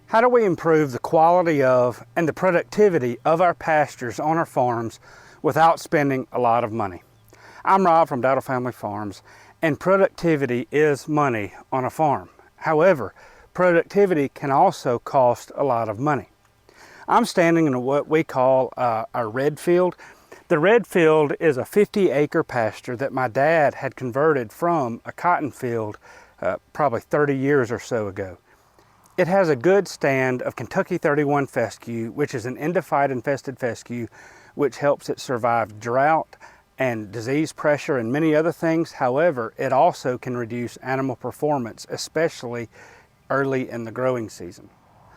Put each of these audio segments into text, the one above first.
How do we improve the quality of and the productivity of our pastures on our farms without spending a lot of money? I'm Rob from Dowdle Family Farms, and productivity is money on a farm. However, productivity can also cost a lot of money. I'm standing in what we call our red field. The red field is a 50-acre pasture that my dad had converted from a cotton field probably 30 years or so ago. It has a good stand of Kentucky 31 fescue, which is an endophyte infested fescue, which helps it survive drought and disease pressure and many other things. However, it also can reduce animal performance, especially early in the growing season.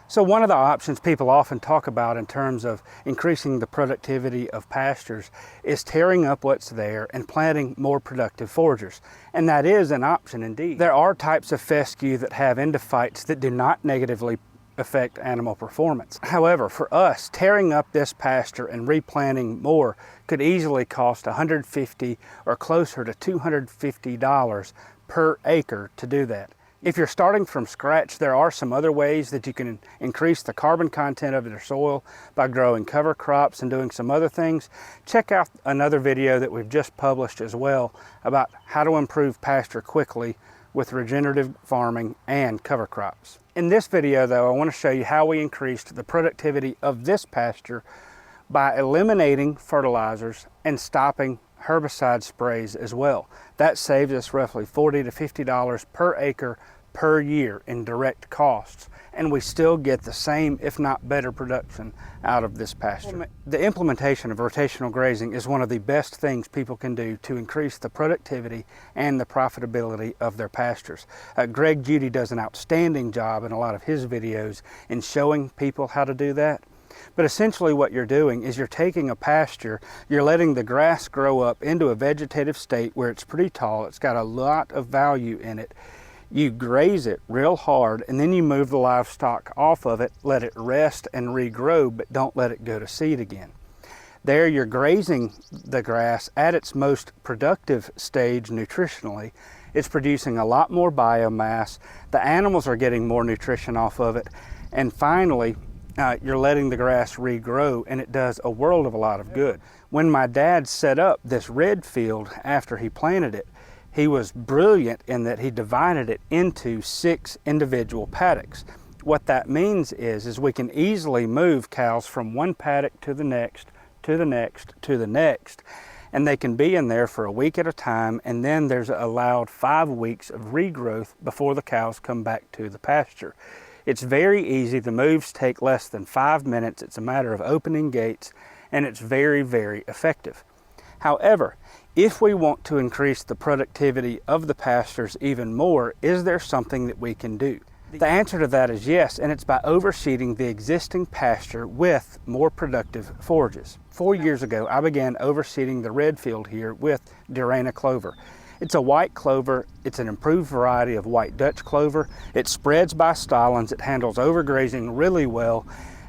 So one of the options people often talk about in terms of increasing the productivity of pastures is tearing up what's there and planting more productive foragers. And that is an option indeed. There are types of fescue that have endophytes that do not negatively affect animal performance. However, for us, tearing up this pasture and replanting more could easily cost $150 or closer to $250 per acre to do that. If you're starting from scratch, there are some other ways that you can increase the carbon content of your soil by growing cover crops and doing some other things. Check out another video that we've just published as well about how to improve pasture quickly with regenerative farming and cover crops. In this video though, I want to show you how we increased the productivity of this pasture by eliminating fertilizers and stopping herbicide sprays as well. That saves us roughly $40 to $50 per acre per year in direct costs, and we still get the same, if not better, production out of this pasture. The implementation of rotational grazing is one of the best things people can do to increase the productivity and the profitability of their pastures. Greg Judy does an outstanding job in a lot of his videos in showing people how to do that. But essentially what you're doing is you're taking a pasture, you're letting the grass grow up into a vegetative state where it's pretty tall, it's got a lot of value in it. You graze it real hard and then you move the livestock off of it, let it rest and regrow, but don't let it go to seed again. There you're grazing the grass at its most productive stage nutritionally. It's producing a lot more biomass, the animals are getting more nutrition off of it, and finally, you're letting the grass regrow, and it does a world of a lot of good. When my dad set up this red field after he planted it, he was brilliant in that he divided it into 6 individual paddocks. What that means is we can easily move cows from one paddock to the next, to the next, to the next, and they can be in there for a week at a time, and then there's allowed 5 weeks of regrowth before the cows come back to the pasture. It's very easy. The moves take less than 5 minutes. It's a matter of opening gates, and it's very, very effective. However, if we want to increase the productivity of the pastures even more, is there something that we can do? The answer to that is yes, and it's by overseeding the existing pasture with more productive forages. 4 years ago, I began overseeding the red field here with clover. It's a white clover. It's an improved variety of white Dutch clover. It spreads by stolons. It handles overgrazing really well.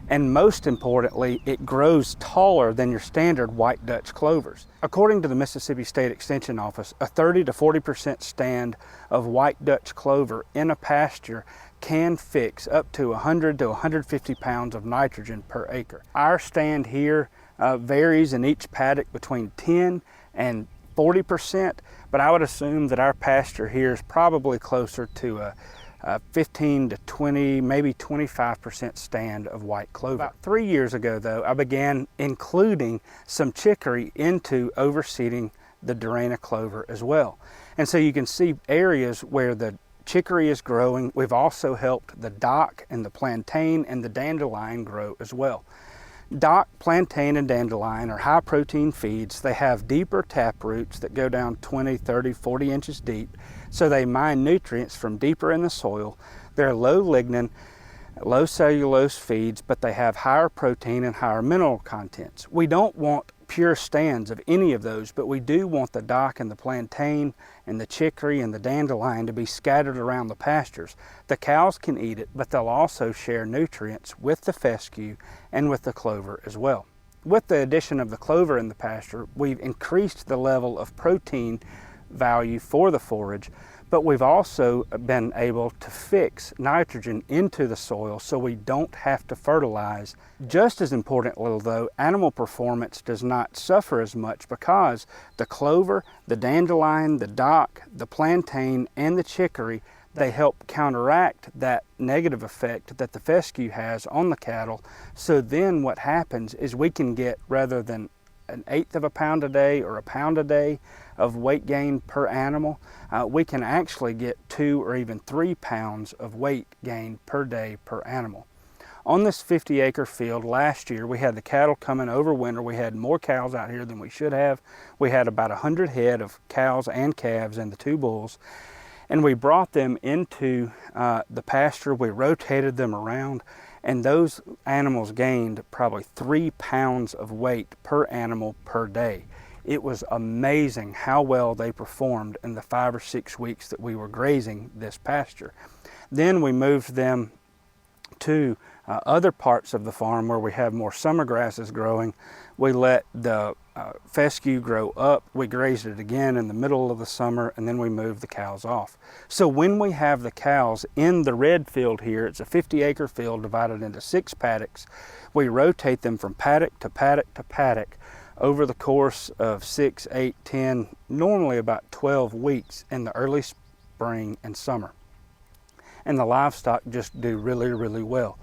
And most importantly, it grows taller than your standard white Dutch clovers. According to the Mississippi State Extension Office, a 30 to 40% stand of white Dutch clover in a pasture can fix up to 100 to 150 pounds of nitrogen per acre. Our stand here varies in each paddock between 10 and 40%, but I would assume that our pasture here is probably closer to a 15 to 20, maybe 25% stand of white clover. About 3 years ago though, I began including some chicory into overseeding the clover as well. And so you can see areas where the chicory is growing. We've also helped the dock and the plantain and the dandelion grow as well. Dock, plantain, and dandelion are high protein feeds. They have deeper tap roots that go down 20, 30, 40 inches deep, so they mine nutrients from deeper in the soil. They're low lignin, low cellulose feeds, but they have higher protein and higher mineral contents. We don't want pure stands of any of those, but we do want the dock and the plantain and the chicory and the dandelion to be scattered around the pastures. The cows can eat it, but they'll also share nutrients with the fescue and with the clover as well. With the addition of the clover in the pasture, we've increased the level of protein value for the forage, but we've also been able to fix nitrogen into the soil so we don't have to fertilize. Just as importantly though, animal performance does not suffer as much because the clover, the dandelion, the dock, the plantain, and the chicory, they help counteract that negative effect that the fescue has on the cattle. So then what happens is we can get, rather than 1/8 of a pound a day or a pound a day of weight gain per animal, we can actually get 2 or even 3 pounds of weight gain per day per animal. On this 50-acre field last year, we had the cattle coming over winter. We had more cows out here than we should have. We had about 100 head of cows and calves and the 2 bulls. And we brought them into the pasture. We rotated them around, and those animals gained probably 3 pounds of weight per animal per day. It was amazing how well they performed in the 5 or 6 weeks that we were grazing this pasture. Then we moved them to other parts of the farm where we have more summer grasses growing. We let the fescue grow up. We grazed it again in the middle of the summer, and then we moved the cows off. So when we have the cows in the red field here, it's a 50-acre field divided into 6 paddocks. We rotate them from paddock to paddock to paddock over the course of 6, 8, 10, normally about 12 weeks in the early spring and summer. And the livestock just do really, really well.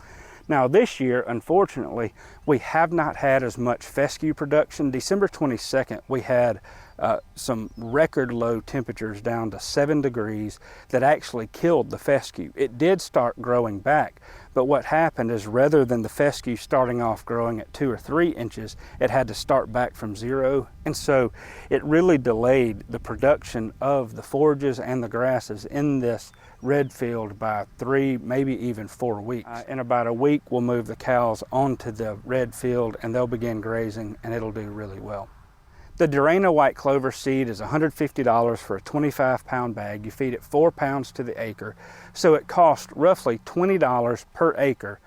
Now this year, unfortunately, we have not had as much fescue production. December 22nd, we had some record low temperatures down to 7 degrees that actually killed the fescue. It did start growing back, but what happened is rather than the fescue starting off growing at 2 or 3 inches, it had to start back from 0. And so it really delayed the production of the forages and the grasses in this red field by 3, maybe even 4 weeks. In about a week, we'll move the cows onto the red field and they'll begin grazing, and it'll do really well. The Durana white clover seed is $150 for a 25-pound bag. You feed it 4 pounds to the acre, so it costs roughly $20 per acre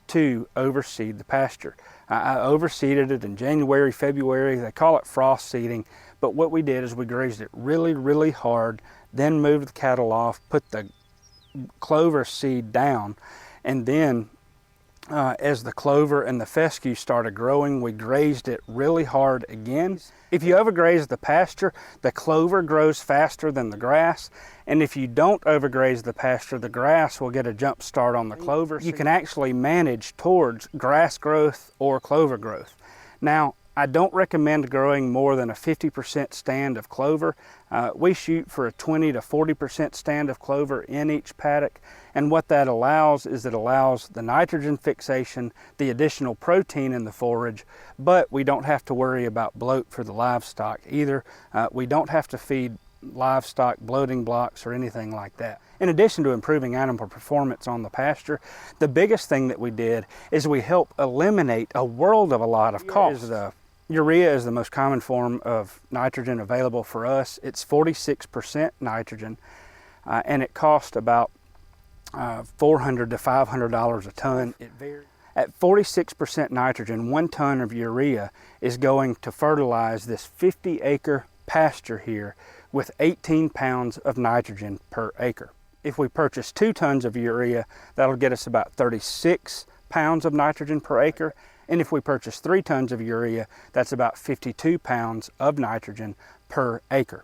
to overseed the pasture. I overseeded it in January, February. They call it frost seeding, but what we did is we grazed it really, really hard, then moved the cattle off, put the clover seed down, and then as the clover and the fescue started growing, we grazed it really hard again. If you overgraze the pasture, the clover grows faster than the grass, and if you don't overgraze the pasture, the grass will get a jump start on the clover. You can actually manage towards grass growth or clover growth. Now, I don't recommend growing more than a 50% stand of clover. We shoot for a 20 to 40% stand of clover in each paddock, and what that allows is it allows the nitrogen fixation, the additional protein in the forage, but we don't have to worry about bloat for the livestock either. We don't have to feed livestock bloating blocks or anything like that. In addition to improving animal performance on the pasture, the biggest thing that we did is we help eliminate a lot of costs. Urea is the most common form of nitrogen available for us. It's 46% nitrogen, and it costs about $400 to $500 a ton. It varies. At 46% nitrogen, 1 ton of urea is going to fertilize this 50-acre pasture here with 18 pounds of nitrogen per acre. If we purchase 2 tons of urea, that'll get us about 36 pounds of nitrogen per acre. And if we purchase 3 tons of urea, that's about 52 pounds of nitrogen per acre.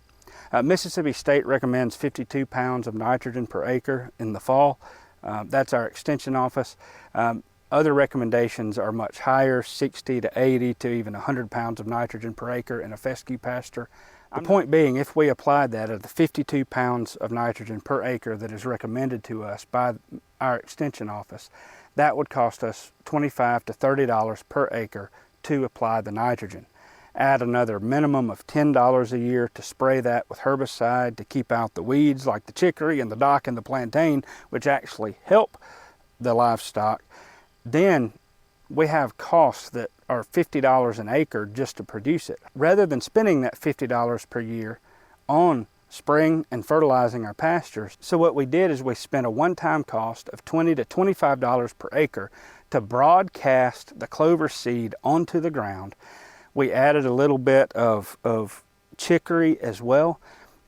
Mississippi State recommends 52 pounds of nitrogen per acre in the fall. That's our extension office. Other recommendations are much higher, 60 to 80 to even 100 pounds of nitrogen per acre in a fescue pasture. The point being, if we applied that at the 52 pounds of nitrogen per acre that is recommended to us by our extension office, that would cost us $25 to $30 per acre to apply the nitrogen. Add another minimum of $10 a year to spray that with herbicide to keep out the weeds like the chicory and the dock and the plantain, which actually help the livestock. Then we have costs that are $50 an acre just to produce it. Rather than spending that $50 per year on spraying and fertilizing our pastures, so what we did is we spent a one-time cost of $20 to $25 per acre to broadcast the clover seed onto the ground. We added a little bit of chicory as well,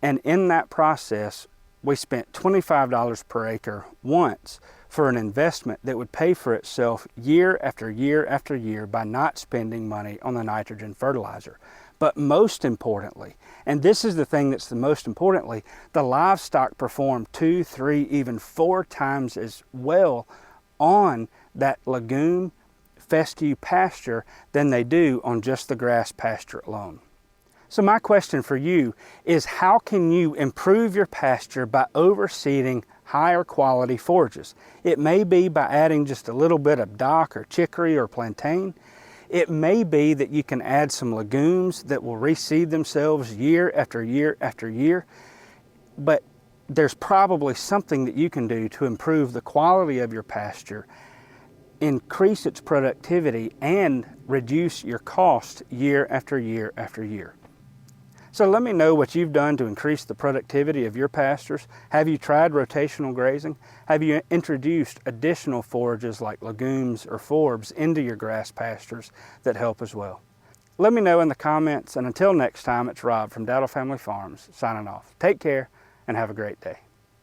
and in that process we spent $25 per acre once for an investment that would pay for itself year after year after year by not spending money on the nitrogen fertilizer. But most importantly, and this is the thing that's the most importantly, the livestock perform 2, 3, even 4 times as well on that legume fescue pasture than they do on just the grass pasture alone. So my question for you is, how can you improve your pasture by overseeding higher quality forages? It may be by adding just a little bit of dock or chicory or plantain. It may be that you can add some legumes that will reseed themselves year after year after year. But there's probably something that you can do to improve the quality of your pasture, increase its productivity, and reduce your cost year after year after year. So let me know what you've done to increase the productivity of your pastures. Have you tried rotational grazing? Have you introduced additional forages like legumes or forbs into your grass pastures that help as well? Let me know in the comments, and until next time, it's Rob from Dowdle Family Farms signing off. Take care and have a great day.